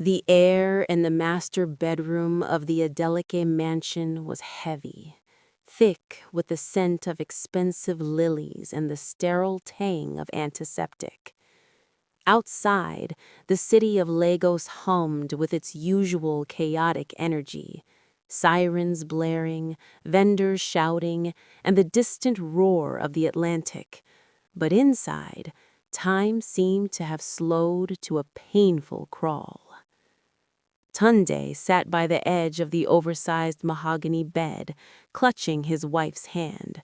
The air in the master bedroom of the Adeleke mansion was heavy, thick with the scent of expensive lilies and the sterile tang of antiseptic. Outside, the city of Lagos hummed with its usual chaotic energy, sirens blaring, vendors shouting, and the distant roar of the Atlantic. But inside, time seemed to have slowed to a painful crawl. Tunde sat by the edge of the oversized mahogany bed, clutching his wife's hand.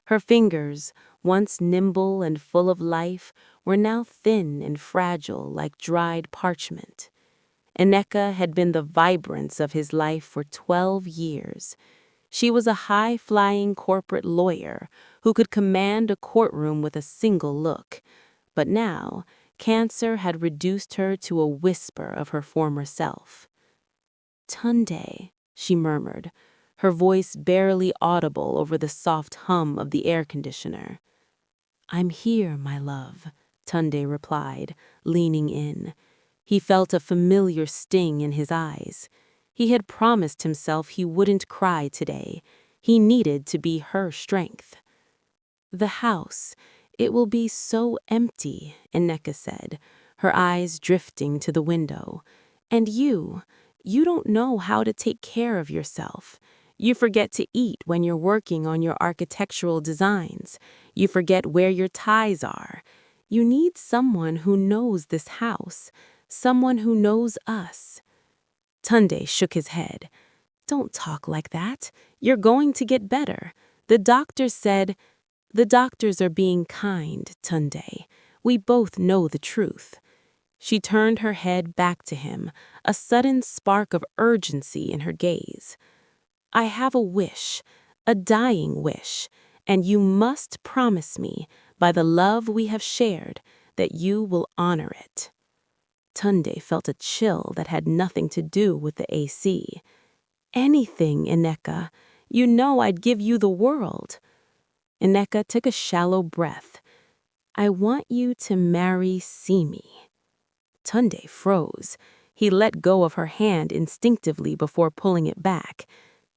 Her fingers, once nimble and full of life, were now thin and fragile like dried parchment. Nneka had been the vibrance of his life for 12 years. She was a high-flying corporate lawyer who could command a courtroom with a single look. But now, cancer had reduced her to a whisper of her former self. "Tunde," she murmured, her voice barely audible over the soft hum of the air conditioner. "I'm here, my love," Tunde replied, leaning in. He felt a familiar sting in his eyes. He had promised himself he wouldn't cry today. He needed to be her strength. "The house, it will be so empty," Nneka said, her eyes drifting to the window. "And you don't know how to take care of yourself. You forget to eat when you're working on your architectural designs. You forget where your ties are. You need someone who knows this house, someone who knows us." Tunde shook his head. "Don't talk like that. You're going to get better. The doctors said—" "The doctors are being kind, Tunde. We both know the truth." She turned her head back to him, a sudden spark of urgency in her gaze. "I have a wish, a dying wish, and you must promise me, by the love we have shared, that you will honor it." Tunde felt a chill that had nothing to do with the AC. "Anything, Nneka. You know I'd give you the world." Nneka took a shallow breath. "I want you to marry Simi." Tunde froze. He let go of her hand instinctively before pulling it back.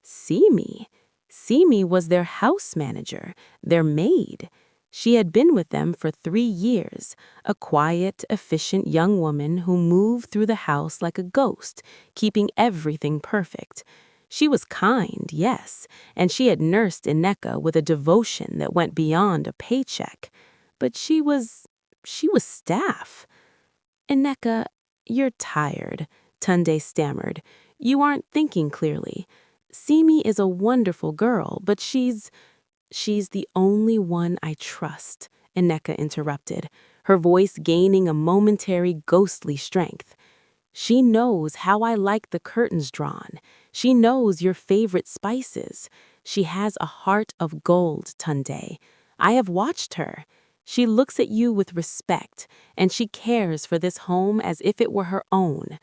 Simi? Simi was their house manager, their maid. She had been with them for 3 years, a quiet, efficient young woman who moved through the house like a ghost, keeping everything perfect. She was kind, yes, and she had nursed Nneka with a devotion that went beyond a paycheck. But she was staff. "Nneka, you're tired," Tunde stammered. "You aren't thinking clearly. Simi is a wonderful girl, but she's the only one I trust," Nneka interrupted, her voice gaining a momentary ghostly strength. "She knows how I like the curtains drawn. She knows your favorite spices. She has a heart of gold, Tunde. I have watched her. She looks at you with respect, and she cares for this home as if it were her own.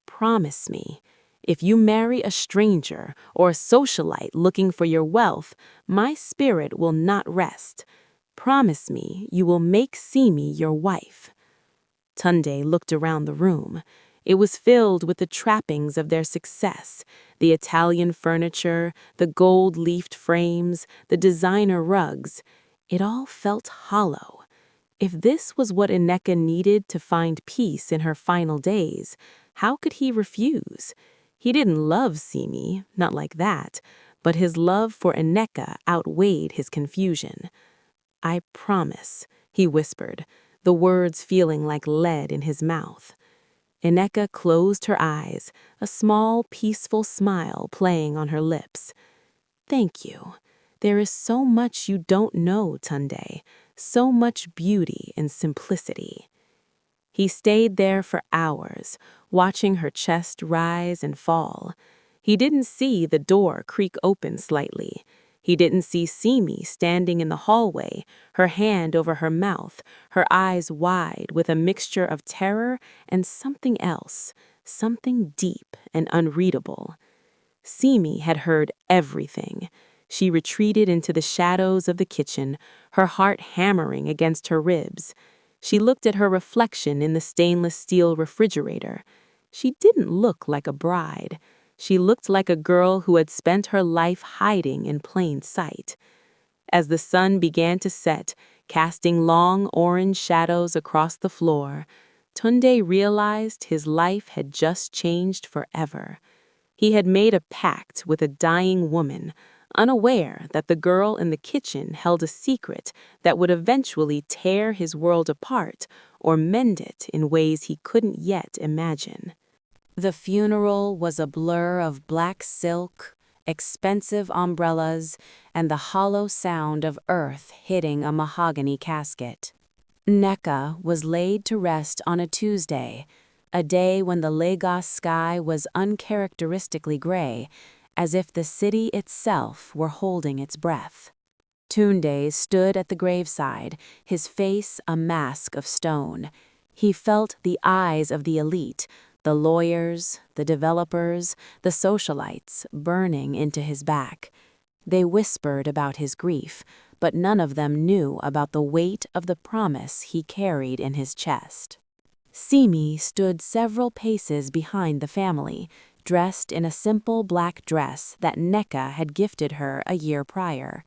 Promise me. If you marry a stranger or a socialite looking for your wealth, my spirit will not rest. Promise me you will make Simi your wife." Tunde looked around the room. It was filled with the trappings of their success, the Italian furniture, the gold-leafed frames, the designer rugs. It all felt hollow. If this was what Nneka needed to find peace in her final days, how could he refuse? He didn't love Simi, not like that, but his love for Nneka outweighed his confusion. "I promise," he whispered, the words feeling like lead in his mouth. Nneka closed her eyes, a small, peaceful smile playing on her lips. "Thank you. There is so much you don't know, Tunde, so much beauty and simplicity." He stayed there for hours, watching her chest rise and fall. He didn't see the door creak open slightly. He didn't see Simi standing in the hallway, her hand over her mouth, her eyes wide with a mixture of terror and something else, something deep and unreadable. Simi had heard everything. She retreated into the shadows of the kitchen, her heart hammering against her ribs. She looked at her reflection in the stainless steel refrigerator. She didn't look like a bride. She looked like a girl who had spent her life hiding in plain sight. As the sun began to set, casting long orange shadows across the floor, Tunde realized his life had just changed forever. He had made a pact with a dying woman, unaware that the girl in the kitchen held a secret that would eventually tear his world apart or mend it in ways he couldn't yet imagine. The funeral was a blur of black silk, expensive umbrellas, and the hollow sound of earth hitting a mahogany casket. Nneka was laid to rest on a Tuesday, a day when the Lagos sky was uncharacteristically gray, as if the city itself were holding its breath. Tunde stood at the graveside, his face a mask of stone. He felt the eyes of the elite, the lawyers, the developers, the socialites, burning into his back. They whispered about his grief, but none of them knew about the weight of the promise he carried in his chest. Simi stood several paces behind the family, dressed in a simple black dress that Nneka had gifted her a year prior.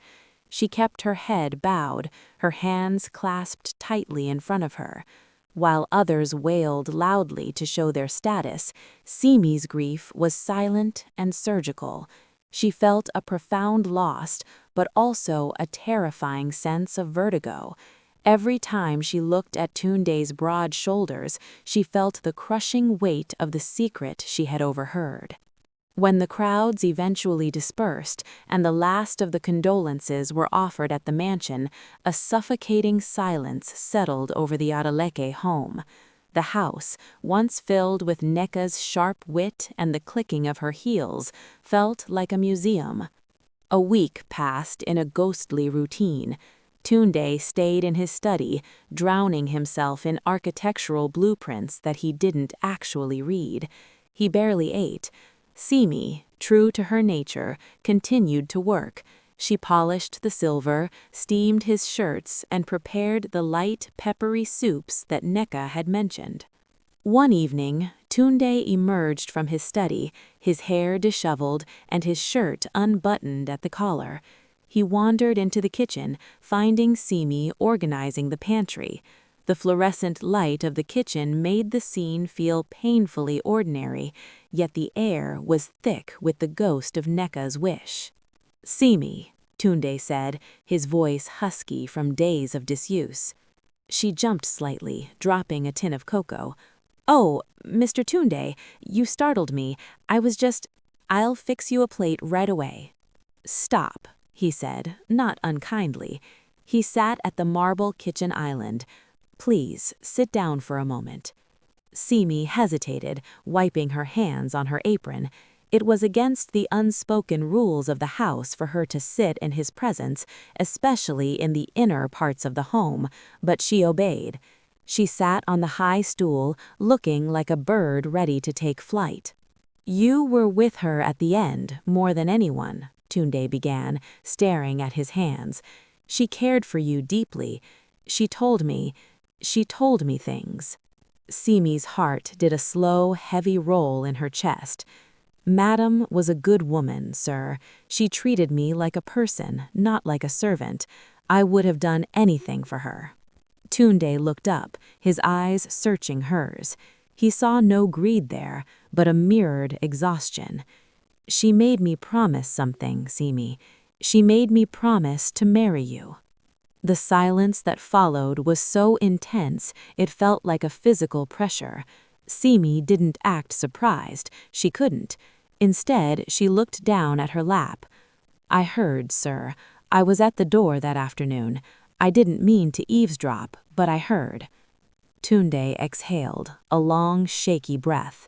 She kept her head bowed, her hands clasped tightly in front of her. While others wailed loudly to show their status, Simi's grief was silent and surgical. She felt a profound loss, but also a terrifying sense of vertigo. Every time she looked at Tunde's broad shoulders, she felt the crushing weight of the secret she had overheard. When the crowds eventually dispersed and the last of the condolences were offered at the mansion, a suffocating silence settled over the Adeleke home. The house, once filled with Nneka's sharp wit and the clicking of her heels, felt like a museum. A week passed in a ghostly routine. Tunde stayed in his study, drowning himself in architectural blueprints that he didn't actually read. He barely ate. Simi, true to her nature, continued to work. She polished the silver, steamed his shirts, and prepared the light, peppery soups that Nneka had mentioned. One evening, Tunde emerged from his study, his hair disheveled and his shirt unbuttoned at the collar. He wandered into the kitchen, finding Simi organizing the pantry. The fluorescent light of the kitchen made the scene feel painfully ordinary, yet the air was thick with the ghost of Nneka's wish. "Simi," Tunde said, his voice husky from days of disuse. She jumped slightly, dropping a tin of cocoa. "Oh, Mr. Tunde, you startled me. I'll fix you a plate right away." "Stop," he said, not unkindly. He sat at the marble kitchen island. "Please, sit down for a moment." Simi hesitated, wiping her hands on her apron. It was against the unspoken rules of the house for her to sit in his presence, especially in the inner parts of the home, but she obeyed. She sat on the high stool, looking like a bird ready to take flight. "You were with her at the end, more than anyone," Tunde began, staring at his hands. "She cared for you deeply. She told me things." Simi's heart did a slow, heavy roll in her chest. "Madam was a good woman, sir. She treated me like a person, not like a servant. I would have done anything for her." Tunde looked up, his eyes searching hers. He saw no greed there, but a mirrored exhaustion. "She made me promise something, Simi. She made me promise to marry you." The silence that followed was so intense it felt like a physical pressure. Simi didn't act surprised. She couldn't. Instead, she looked down at her lap. "I heard, sir. I was at the door that afternoon. I didn't mean to eavesdrop, but I heard." Tunde exhaled, a long, shaky breath.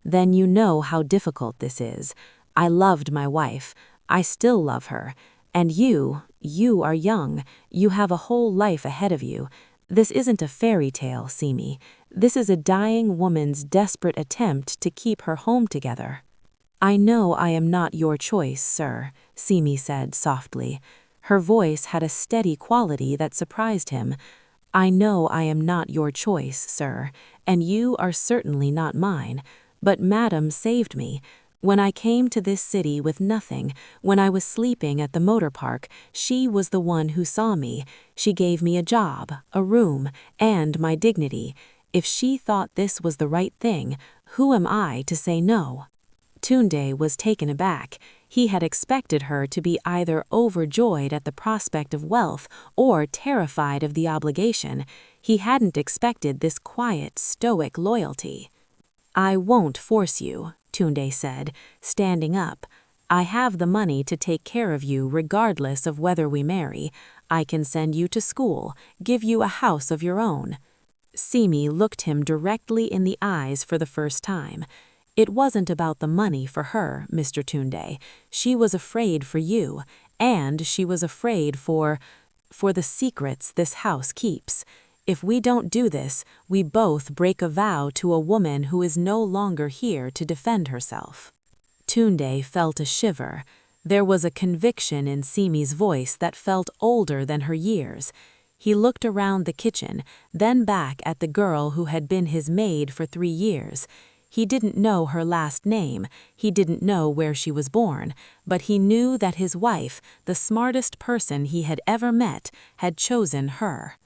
"Then you know how difficult this is. I loved my wife. I still love her. And you are young. You have a whole life ahead of you. This isn't a fairy tale, Simi. This is a dying woman's desperate attempt to keep her home together." "I know I am not your choice, sir," Simi said softly. Her voice had a steady quality that surprised him. "I know I am not your choice, sir, and you are certainly not mine. But Madam saved me. When I came to this city with nothing, when I was sleeping at the motor park, she was the one who saw me. She gave me a job, a room, and my dignity. If she thought this was the right thing, who am I to say no?" Tunde was taken aback. He had expected her to be either overjoyed at the prospect of wealth or terrified of the obligation. He hadn't expected this quiet, stoic loyalty. "I won't force you," Tunde said, standing up. "I have the money to take care of you regardless of whether we marry. I can send you to school, give you a house of your own." Simi looked him directly in the eyes for the first time. "It wasn't about the money for her, Mr. Tunde. She was afraid for you, and she was afraid for the secrets this house keeps. If we don't do this, we both break a vow to a woman who is no longer here to defend herself." Tunde felt a shiver. There was a conviction in Simi's voice that felt older than her years. He looked around the kitchen, then back at the girl who had been his maid for 3 years. He didn't know her last name, he didn't know where she was born, but he knew that his wife, the smartest person he had ever met, had chosen her.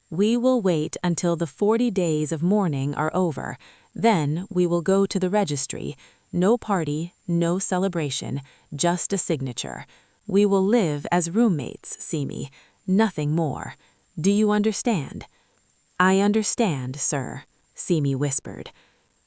"We will wait until the 40 days of mourning are over. Then we will go to the registry. No party, no celebration, just a signature. We will live as roommates, Simi, nothing more. Do you understand?" "I understand, sir," Simi whispered.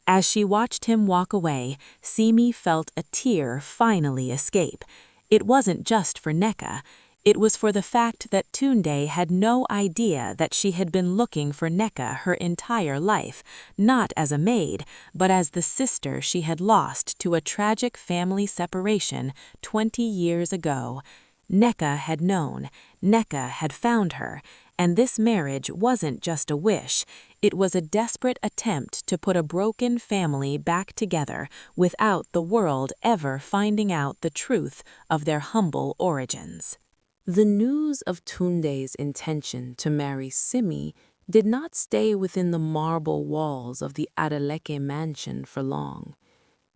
As she watched him walk away, Simi felt a tear finally escape. It wasn't just for Nneka. It was for the fact that Tunde had no idea that she had been looking for Nneka her entire life, not as a maid, but as the sister she had lost to a tragic family separation 20 years ago. Nneka had known, Nneka had found her, and this marriage wasn't just a wish, it was a desperate attempt to put a broken family back together without the world ever finding out the truth of their humble origins. The news of Tunde's intention to marry Simi did not stay within the marble walls of the Adeleke mansion for long.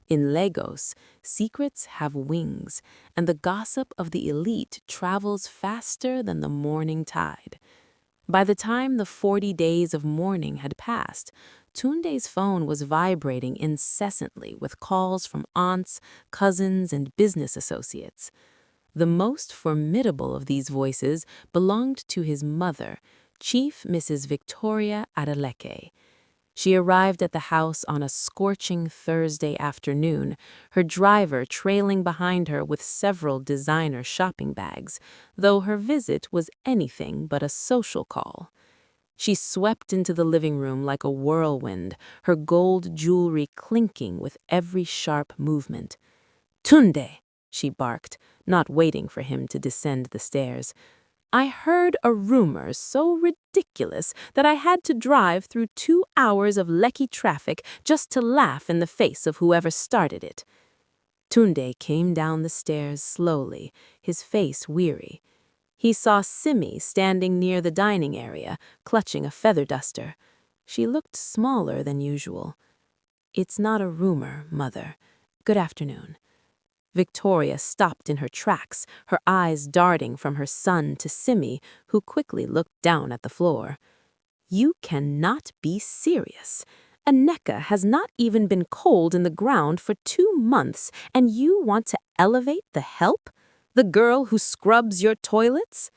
In Lagos, secrets have wings, and the gossip of the elite travels faster than the morning tide. By the time the 40 days of mourning had passed, Tunde's phone was vibrating incessantly with calls from aunts, cousins, and business associates. The most formidable of these voices belonged to his mother, Chief Mrs. Victoria Adeleke. She arrived at the house on a scorching Thursday afternoon, her driver trailing behind her with several designer shopping bags, though her visit was anything but a social call. She swept into the living room like a whirlwind, her gold jewelry clinking with every sharp movement. "Tunde!" she barked, not waiting for him to descend the stairs. "I heard a rumor so ridiculous that I had to drive through 2 hours of Lekki traffic just to laugh in the face of whoever started it." Tunde came down the stairs slowly, his face weary. He saw Simi standing near the dining area, clutching a feather duster. She looked smaller than usual. "It's not a rumor, Mother. Good afternoon." Victoria stopped in her tracks, her eyes darting from her son to Simi, who quickly looked down at the floor. "You cannot be serious. Nneka has not even been cold in the ground for 2 months, and you want to elevate the help? The girl who scrubs your toilets?"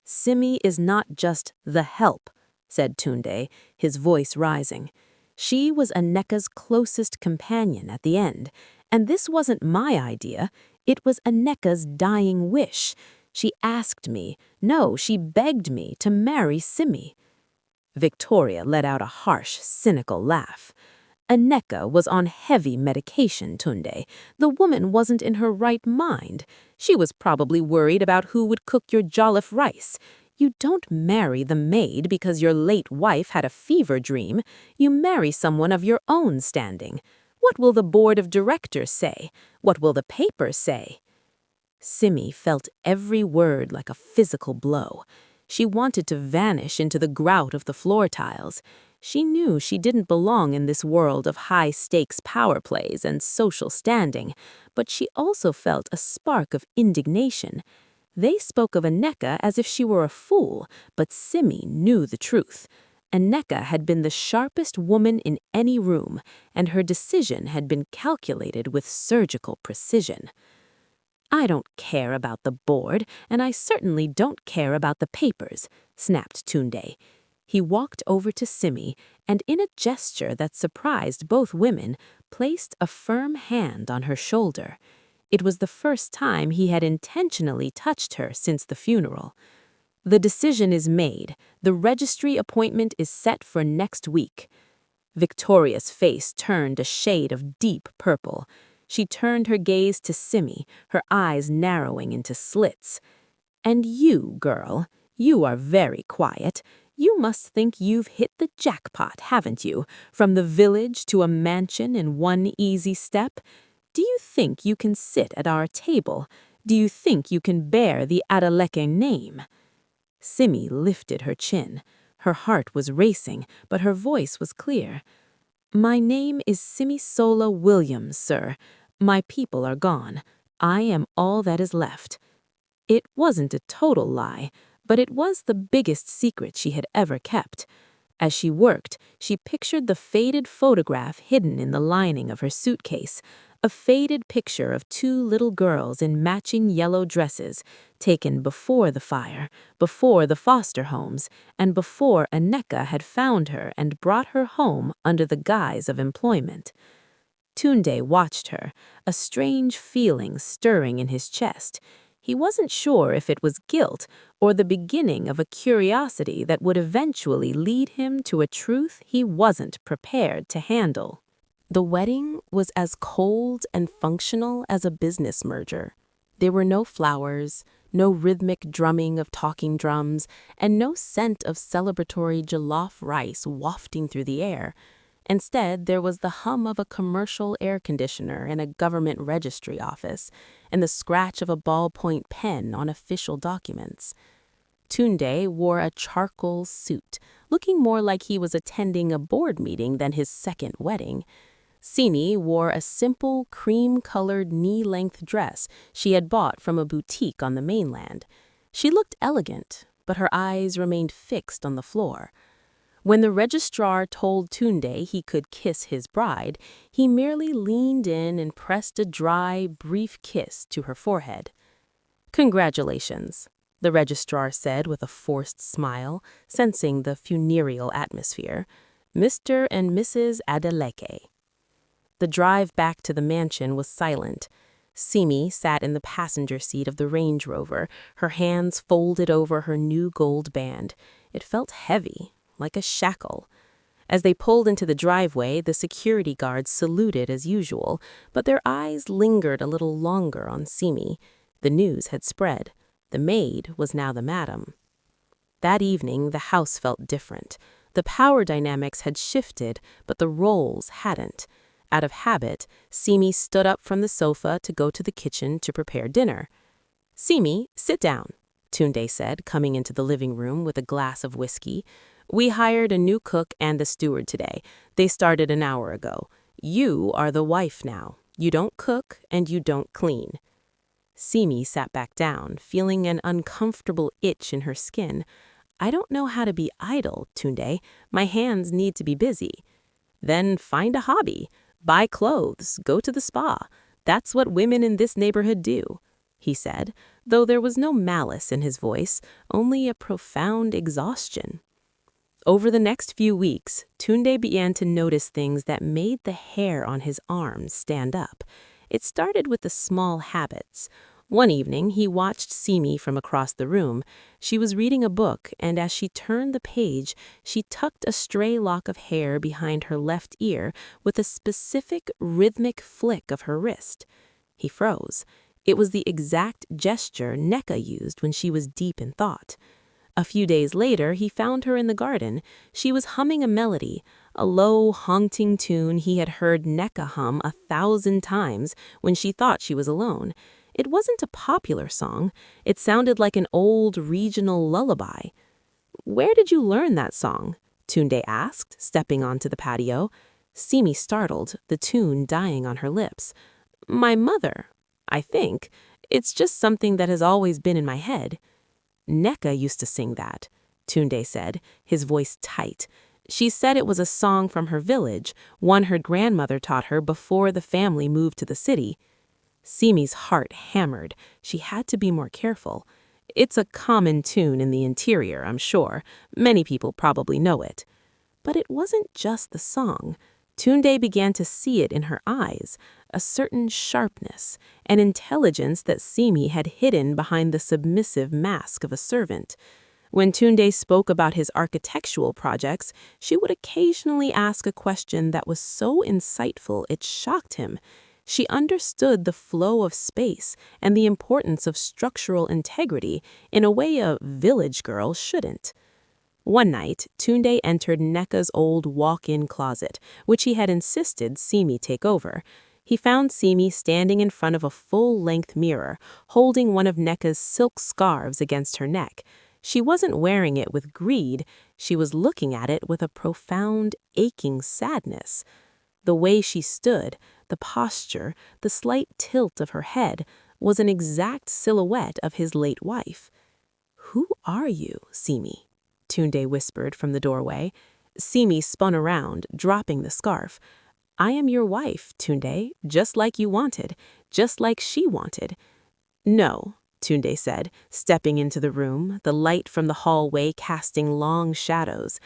"Simi is not just the help," said Tunde, his voice rising. "She was Nneka's closest companion at the end. And this wasn't my idea, it was Nneka's dying wish. She asked me, no, she begged me to marry Simi." Victoria let out a harsh, cynical laugh. "Nneka was on heavy medication, Tunde. The woman wasn't in her right mind. She was probably worried about who would cook your jollof rice. You don't marry the maid because your late wife had a fever dream. You marry someone of your own standing. What will the board of directors say? What will the papers say?" Simi felt every word like a physical blow. She wanted to vanish into the grout of the floor tiles. She knew she didn't belong in this world of high-stakes power plays and social standing, but she also felt a spark of indignation. They spoke of Nneka as if she were a fool, but Simi knew the truth. Nneka had been the sharpest woman in any room, and her decision had been calculated with surgical precision. "I don't care about the board, and I certainly don't care about the papers," snapped Tunde. He walked over to Simi and, in a gesture that surprised both women, placed a firm hand on her shoulder. It was the first time he had intentionally touched her since the funeral. "The decision is made. The registry appointment is set for next week." Victoria's face turned a shade of deep purple. She turned her gaze to Simi, her eyes narrowing into slits. "And you, girl, you are very quiet. You must think you've hit the jackpot, haven't you? From the village to a mansion in one easy step. Do you think you can sit at our table? Do you think you can bear the Adeleke name?" Simi lifted her chin. Her heart was racing, but her voice was clear. "My name is Simisola Williams, sir. My people are gone. I am all that is left." It wasn't a total lie, but it was the biggest secret she had ever kept. As she worked, she pictured the faded photograph hidden in the lining of her suitcase, a faded picture of two little girls in matching yellow dresses, taken before the fire, before the foster homes, and before Nneka had found her and brought her home under the guise of employment. Tunde watched her, a strange feeling stirring in his chest. He wasn't sure if it was guilt or the beginning of a curiosity that would eventually lead him to a truth he wasn't prepared to handle. The wedding was as cold and functional as a business merger. There were no flowers, no rhythmic drumming of talking drums, and no scent of celebratory jollof rice wafting through the air. Instead, there was the hum of a commercial air conditioner in a government registry office and the scratch of a ballpoint pen on official documents. Tunde wore a charcoal suit, looking more like he was attending a board meeting than his second wedding. Simi wore a simple, cream-colored knee-length dress she had bought from a boutique on the mainland. She looked elegant, but her eyes remained fixed on the floor. When the registrar told Tunde he could kiss his bride, he merely leaned in and pressed a dry, brief kiss to her forehead. "Congratulations," the registrar said with a forced smile, sensing the funereal atmosphere. "Mr. and Mrs. Adeleke." The drive back to the mansion was silent. Simi sat in the passenger seat of the Range Rover, her hands folded over her new gold band. It felt heavy, like a shackle. As they pulled into the driveway, the security guards saluted as usual, but their eyes lingered a little longer on Simi. The news had spread. The maid was now the madam. That evening, the house felt different. The power dynamics had shifted, but the roles hadn't. Out of habit, Simi stood up from the sofa to go to the kitchen to prepare dinner. "Simi, sit down," Tunde said, coming into the living room with a glass of whiskey. "We hired a new cook and a steward today. They started an hour ago. You are the wife now. You don't cook and you don't clean." Simi sat back down, feeling an uncomfortable itch in her skin. "I don't know how to be idle, Tunde. My hands need to be busy." "Then find a hobby. Buy clothes, go to the spa. That's what women in this neighborhood do," he said, though there was no malice in his voice, only a profound exhaustion. Over the next few weeks, Tunde began to notice things that made the hair on his arms stand up. It started with the small habits. One evening, he watched Simi from across the room. She was reading a book, and as she turned the page, she tucked a stray lock of hair behind her left ear with a specific rhythmic flick of her wrist. He froze. It was the exact gesture Nneka used when she was deep in thought. A few days later, he found her in the garden. She was humming a melody, a low, haunting tune he had heard Nneka hum 1,000 times when she thought she was alone. It wasn't a popular song. It sounded like an old regional lullaby. "Where did you learn that song?" Tunde asked, stepping onto the patio. Simi startled, the tune dying on her lips. My mother, I think. It's just something that has always been in my head. Nneka used to sing that, Tunde said, his voice tight. She said it was a song from her village, one her grandmother taught her before the family moved to the city. Simi's heart hammered. She had to be more careful. It's a common tune in the interior, I'm sure. Many people probably know it. But it wasn't just the song. Tunde began to see it in her eyes, a certain sharpness, an intelligence that Simi had hidden behind the submissive mask of a servant. When Tunde spoke about his architectural projects, she would occasionally ask a question that was so insightful it shocked him. She understood the flow of space and the importance of structural integrity in a way a village girl shouldn't. One night, Tunde entered Nneka's old walk-in closet, which he had insisted Simi take over. He found Simi standing in front of a full-length mirror, holding one of Nneka's silk scarves against her neck. She wasn't wearing it with greed, she was looking at it with a profound, aching sadness. The way she stood, the posture, the slight tilt of her head, was an exact silhouette of his late wife. "Who are you, Simi?" Tunde whispered from the doorway. Simi spun around, dropping the scarf. "I am your wife, Tunde, just like you wanted, just like she wanted." "No," Tunde said, stepping into the room, the light from the hallway casting long shadows.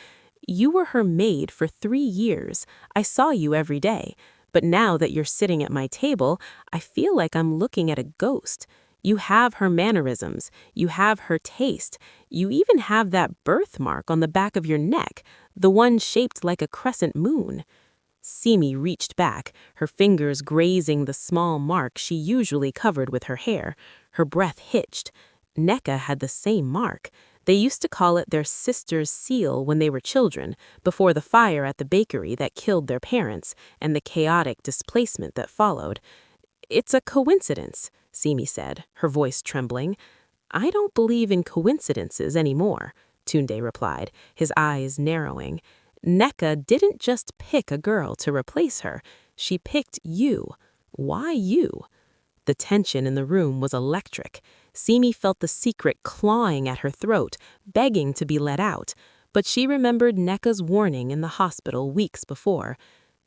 "You were her maid for 3 years. I saw you every day. But now that you're sitting at my table, I feel like I'm looking at a ghost. You have her mannerisms, you have her taste, you even have that birthmark on the back of your neck, the one shaped like a crescent moon." Simi reached back, her fingers grazing the small mark she usually covered with her hair. Her breath hitched. Nneka had the same mark. They used to call it their sister's seal when they were children, before the fire at the bakery that killed their parents and the chaotic displacement that followed. "It's a coincidence," Simi said, her voice trembling. "I don't believe in coincidences anymore," Tunde replied, his eyes narrowing. "Nneka didn't just pick a girl to replace her. She picked you. Why you?" The tension in the room was electric. Simi felt the secret clawing at her throat, begging to be let out. But she remembered Nneka's warning in the hospital weeks before.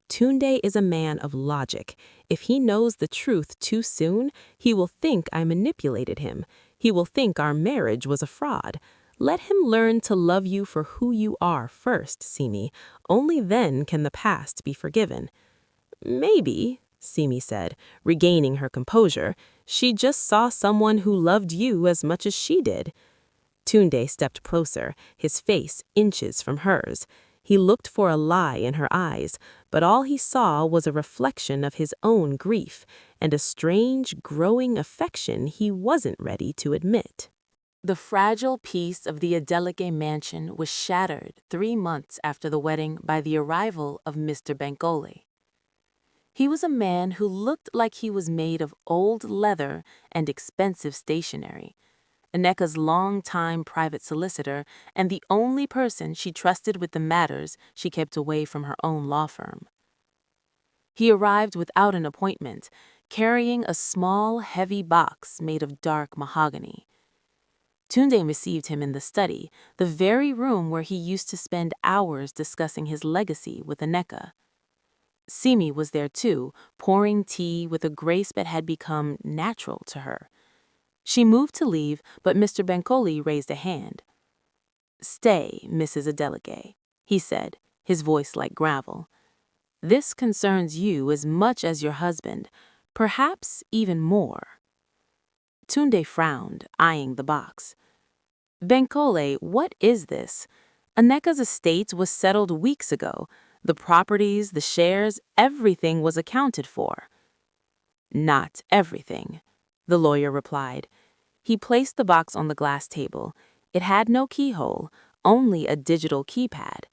Tunde is a man of logic. If he knows the truth too soon, he will think I manipulated him. He will think our marriage was a fraud. Let him learn to love you for who you are first, Simi. Only then can the past be forgiven. "Maybe," Simi said, regaining her composure. "She just saw someone who loved you as much as she did." Tunde stepped closer, his face inches from hers. He looked for a lie in her eyes, but all he saw was a reflection of his own grief and a strange, growing affection he wasn't ready to admit. The fragile peace of the Adeleke mansion was shattered 3 months after the wedding by the arrival of Mr. Bankole. He was a man who looked like he was made of old leather and expensive stationery, Nneka's long-time private solicitor and the only person she trusted with the matters she kept away from her own law firm. He arrived without an appointment, carrying a small, heavy box made of dark mahogany. Tunde received him in the study, the very room where he used to spend hours discussing his legacy with Nneka. Simi was there too, pouring tea with a grace that had become natural to her. She moved to leave, but Mr. Bankole raised a hand. "Stay, Mrs. Adeleke," he said, his voice like gravel. "This concerns you as much as your husband, perhaps even more." Tunde frowned, eyeing the box. "Bankole, what is this? Nneka's estate was settled weeks ago. The properties, the shares, everything was accounted for." "Not everything," the lawyer replied. He placed the box on the glass table. It had no keyhole, only a digital keypad.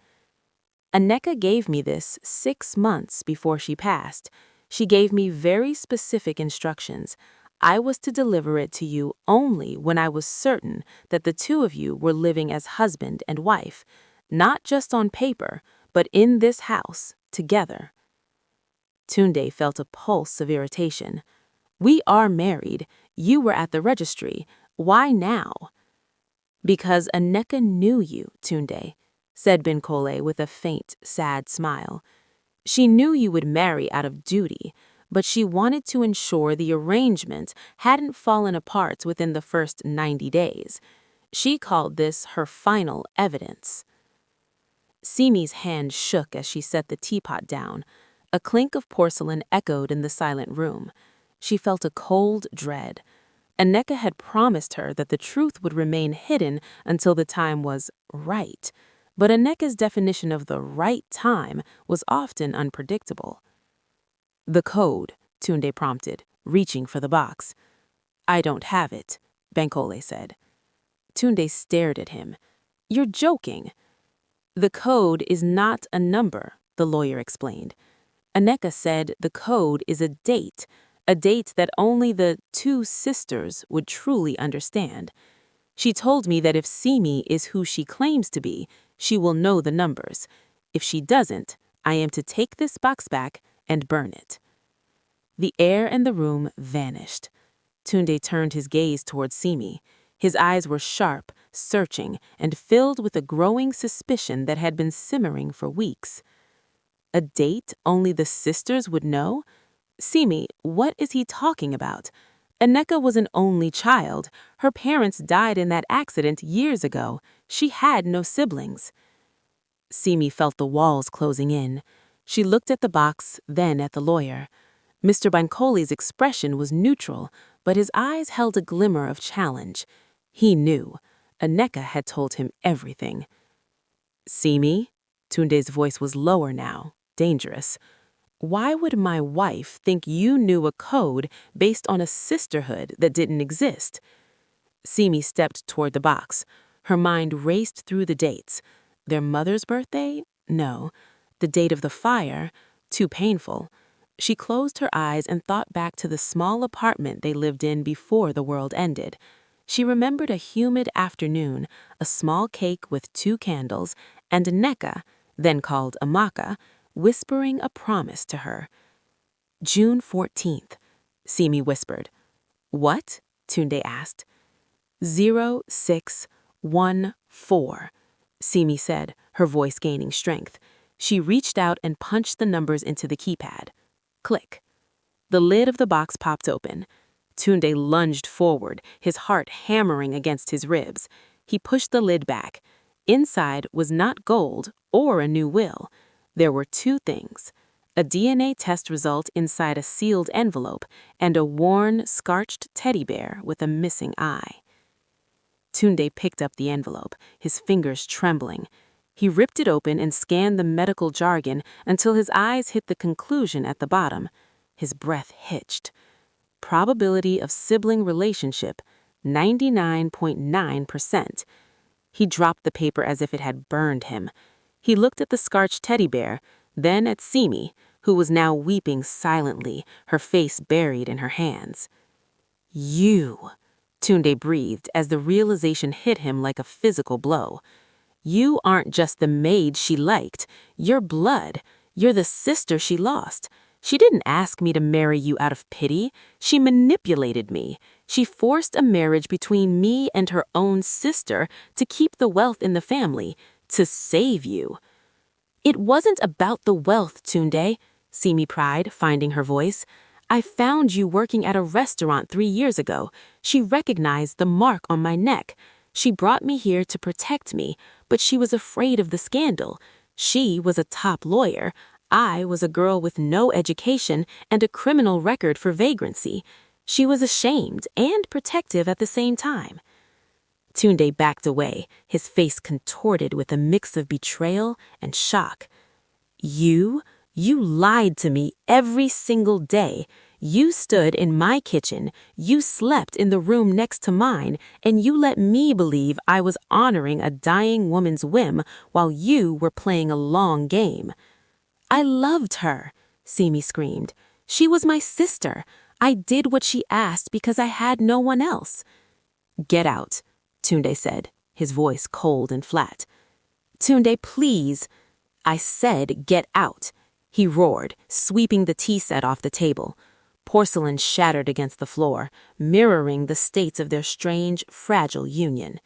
"Nneka gave me this 6 months before she passed. She gave me very specific instructions. I was to deliver it to you only when I was certain that the two of you were living as husband and wife. not just on paper, but in this house, together. Tunde felt a pulse of irritation. We are married. You were at the registry. Why now? Because Nneka knew you, Tunde, said Binkole with a faint, sad smile. She knew you would marry out of duty, but she wanted to ensure the arrangement hadn't fallen apart within the first 90 days. She called this her final evidence. Simi's hand shook as she set the teapot down. A clink of porcelain echoed in the silent room. She felt a cold dread. Nneka had promised her that the truth would remain hidden until the time was right. But Nneka's definition of the right time was often unpredictable. The code, Tunde prompted, reaching for the box. I don't have it, Bankole said. Tunde stared at him. You're joking. The code is not a number, the lawyer explained. Nneka said the code is a date that only the two sisters would truly understand. She told me that if Simi is who she claims to be, she will know the numbers. If she doesn't, I am to take this box back and burn it. The air in the room vanished. Tunde turned his gaze towards Simi. His eyes were sharp, searching, and filled with a growing suspicion that had been simmering for weeks. A date only the sisters would know? Simi, what is he talking about? Nneka was an only child. Her parents died in that accident years ago. She had no siblings. Simi felt the walls closing in. She looked at the box, then at the lawyer. Mr. Bankole's expression was neutral, but his eyes held a glimmer of challenge. He knew. Nneka had told him everything. Simi? Tunde's voice was lower now, dangerous. Why would my wife think you knew a code based on a sisterhood that didn't exist? Simi stepped toward the box. Her mind raced through the dates. Their mother's birthday? No. The date of the fire? Too painful. She closed her eyes and thought back to the small apartment they lived in before the world ended. She remembered a humid afternoon, a small cake with 2 candles, and Nneka, then called Amaka, whispering a promise to her. June 14th, Simi whispered. What? Tunde asked. 0614, Simi said, her voice gaining strength. She reached out and punched the numbers into the keypad. Click. The lid of the box popped open. Tunde lunged forward, his heart hammering against his ribs. He pushed the lid back. Inside was not gold or a new will. There were 2 things: a DNA test result inside a sealed envelope and a worn, scarched teddy bear with a missing eye. Tunde picked up the envelope, his fingers trembling. He ripped it open and scanned the medical jargon until his eyes hit the conclusion at the bottom. His breath hitched. Probability of sibling relationship, 99.9%. He dropped the paper as if it had burned him. He looked at the scarched teddy bear, then at Simi, who was now weeping silently, her face buried in her hands. You, Tunde breathed as the realization hit him like a physical blow. You aren't just the maid she liked. You're blood. You're the sister she lost. She didn't ask me to marry you out of pity. She manipulated me. She forced a marriage between me and her own sister to keep the wealth in the family, to save you. It wasn't about the wealth, Tunde, Simi cried, finding her voice. I found you working at a restaurant 3 years ago. She recognized the mark on my neck. She brought me here to protect me, but she was afraid of the scandal. She was a top lawyer. I was a girl with no education and a criminal record for vagrancy. She was ashamed and protective at the same time. Tunde backed away, his face contorted with a mix of betrayal and shock. You lied to me every single day. You stood in my kitchen, you slept in the room next to mine, and you let me believe I was honoring a dying woman's whim while you were playing a long game. I loved her, Simi screamed. She was my sister. I did what she asked because I had no one else. Get out, Tunde said, his voice cold and flat. Tunde, please. I said get out, he roared, sweeping the tea set off the table. Porcelain shattered against the floor, mirroring the states of their strange, fragile union.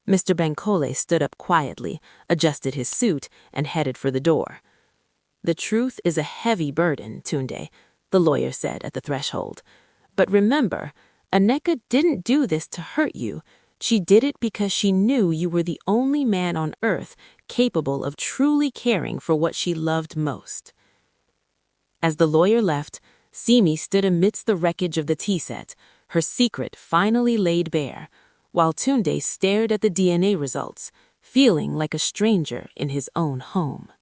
Mr. Bankole stood up quietly, adjusted his suit, and headed for the door. The truth is a heavy burden, Tunde, the lawyer said at the threshold. But remember, Nneka didn't do this to hurt you. She did it because she knew you were the only man on earth capable of truly caring for what she loved most. As the lawyer left, Simi stood amidst the wreckage of the tea set, her secret finally laid bare, while Tunde stared at the DNA results, feeling like a stranger in his own home.